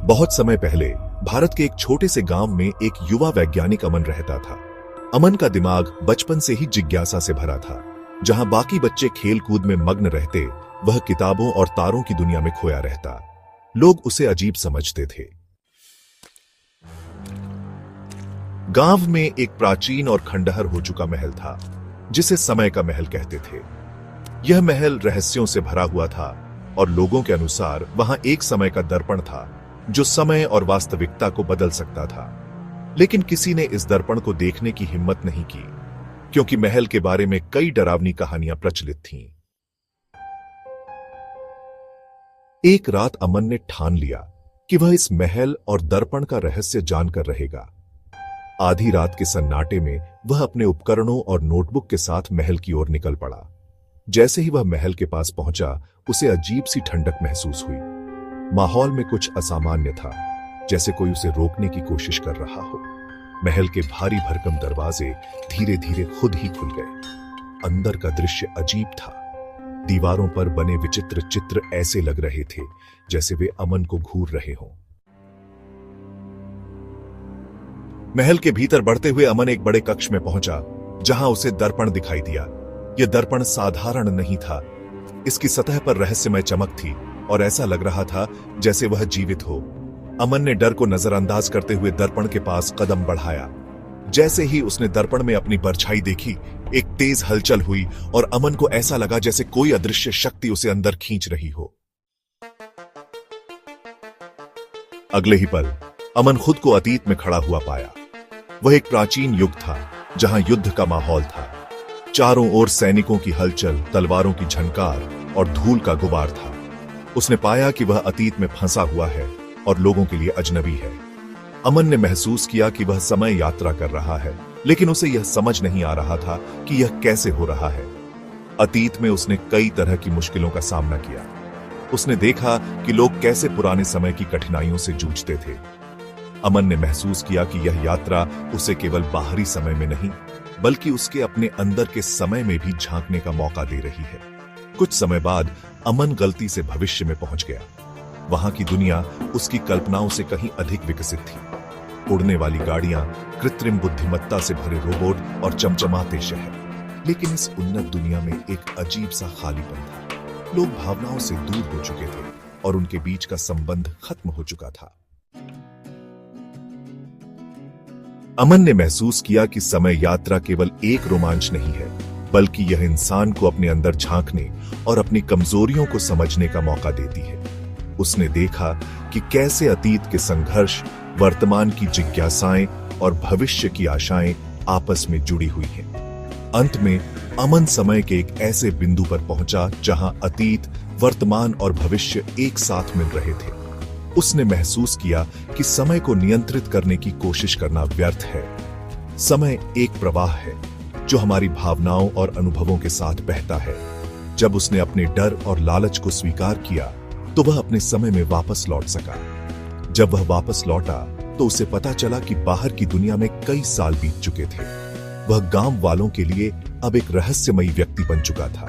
बहुत समय पहले भारत के एक छोटे से गांव में एक युवा वैज्ञानिक अमन रहता था। अमन का दिमाग बचपन से ही जिज्ञासा से भरा था। जहां बाकी बच्चे खेल कूद में मग्न रहते, वह किताबों और तारों की दुनिया में खोया रहता। लोग उसे अजीब समझते थे। गांव में एक प्राचीन और खंडहर हो चुका महल था, जिसे समय का महल कहते थे। यह महल रहस्यों से भरा हुआ था और लोगों के अनुसार वहां एक समय का दर्पण था जो समय और वास्तविकता को बदल सकता था। लेकिन किसी ने इस दर्पण को देखने की हिम्मत नहीं की, क्योंकि महल के बारे में कई डरावनी कहानियां प्रचलित थीं। एक रात अमन ने ठान लिया कि वह इस महल और दर्पण का रहस्य जानकर रहेगा। आधी रात के सन्नाटे में वह अपने उपकरणों और नोटबुक के साथ महल की ओर निकल पड़ा। जैसे ही वह महल के पास पहुंचा, उसे अजीब सी ठंडक महसूस हुई। माहौल में कुछ असामान्य था, जैसे कोई उसे रोकने की कोशिश कर रहा हो। महल के भारी भरकम दरवाजे धीरे धीरे खुद ही खुल गए। अंदर का दृश्य अजीब था। दीवारों पर बने विचित्र चित्र ऐसे लग रहे थे जैसे वे अमन को घूर रहे हों। महल के भीतर बढ़ते हुए अमन एक बड़े कक्ष में पहुंचा, जहां उसे दर्पण दिखाई दिया। यह दर्पण साधारण नहीं था। इसकी सतह पर रहस्यमय चमक थी और ऐसा लग रहा था जैसे वह जीवित हो। अमन ने डर को नजरअंदाज करते हुए दर्पण के पास कदम बढ़ाया। जैसे ही उसने दर्पण में अपनी परछाई देखी, एक तेज हलचल हुई और अमन को ऐसा लगा जैसे कोई अदृश्य शक्ति उसे अंदर खींच रही हो। अगले ही पल अमन खुद को अतीत में खड़ा हुआ पाया। वह एक प्राचीन युग था, जहां युद्ध का माहौल था। चारों ओर सैनिकों की हलचल, तलवारों की झनकार और धूल का गुबार था। उसने पाया कि वह अतीत में फंसा हुआ है और लोगों के लिए अजनबी है। अमन ने महसूस किया कि वह समय यात्रा कर रहा है, लेकिन उसे यह समझ नहीं आ रहा था कि यह कैसे हो रहा है। अतीत में उसने कई तरह की मुश्किलों का सामना किया। उसने देखा कि लोग कैसे पुराने समय की कठिनाइयों से जूझते थे। अमन ने महसूस किया कि यह यात्रा उसे केवल बाहरी समय में नहीं, बल्कि उसके अपने अंदर के समय में भी झांकने का मौका दे रही है। कुछ समय बाद अमन गलती से भविष्य में पहुंच गया। वहां की दुनिया उसकी कल्पनाओं से कहीं अधिक विकसित थी। उड़ने वाली गाड़ियां, कृत्रिम बुद्धिमत्ता से भरे रोबोट और चमचमाते शहर। लेकिन इस उन्नत दुनिया में एक अजीब सा खालीपन था। लोग भावनाओं से दूर हो चुके थे और उनके बीच का संबंध खत्म हो चुका था। अमन ने महसूस किया कि समय यात्रा केवल एक रोमांच नहीं है, बल्कि यह इंसान को अपने अंदर झांकने और अपनी कमजोरियों को समझने का मौका देती है। उसने देखा कि कैसे अतीत के संघर्ष, वर्तमान की जिज्ञासाएं और भविष्य की आशाएं आपस में जुड़ी हुई हैं। अंत में अमन समय के एक ऐसे बिंदु पर पहुंचा जहां अतीत, वर्तमान और भविष्य एक साथ मिल रहे थे। उसने महसूस किया कि समय को नियंत्रित करने की कोशिश करना व्यर्थ है। समय एक प्रवाह है जो हमारी भावनाओं और अनुभवों के साथ बहता है। जब उसने अपने डर और लालच को स्वीकार किया, तो वह अपने समय में वापस लौट सका। जब वह वापस लौटा, तो उसे पता चला कि बाहर की दुनिया में कई साल बीत चुके थे। वह गांव वालों के लिए अब एक रहस्यमयी व्यक्ति बन चुका था।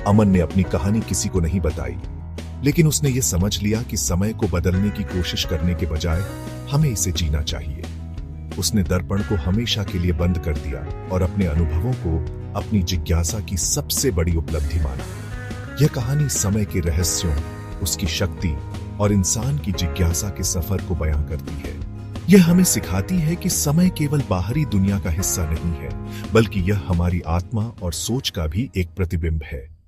अमन ने अपनी कहानी किसी को नहीं बताई, लेकिन उसने यह समझ लिया कि समय को बदलने की कोशिश करने के बजाय हमें इसे जीना चाहिए। उसने दर्पण को हमेशा के लिए बंद कर दिया और अपने अनुभवों को अपनी जिज्ञासा की सबसे बड़ी उपलब्धि माना। यह कहानी समय के रहस्यों, उसकी शक्ति और इंसान की जिज्ञासा के सफर को बयां करती है। यह हमें सिखाती है कि समय केवल बाहरी दुनिया का हिस्सा नहीं है, बल्कि यह हमारी आत्मा और सोच का भी एक प्रतिबिंब है।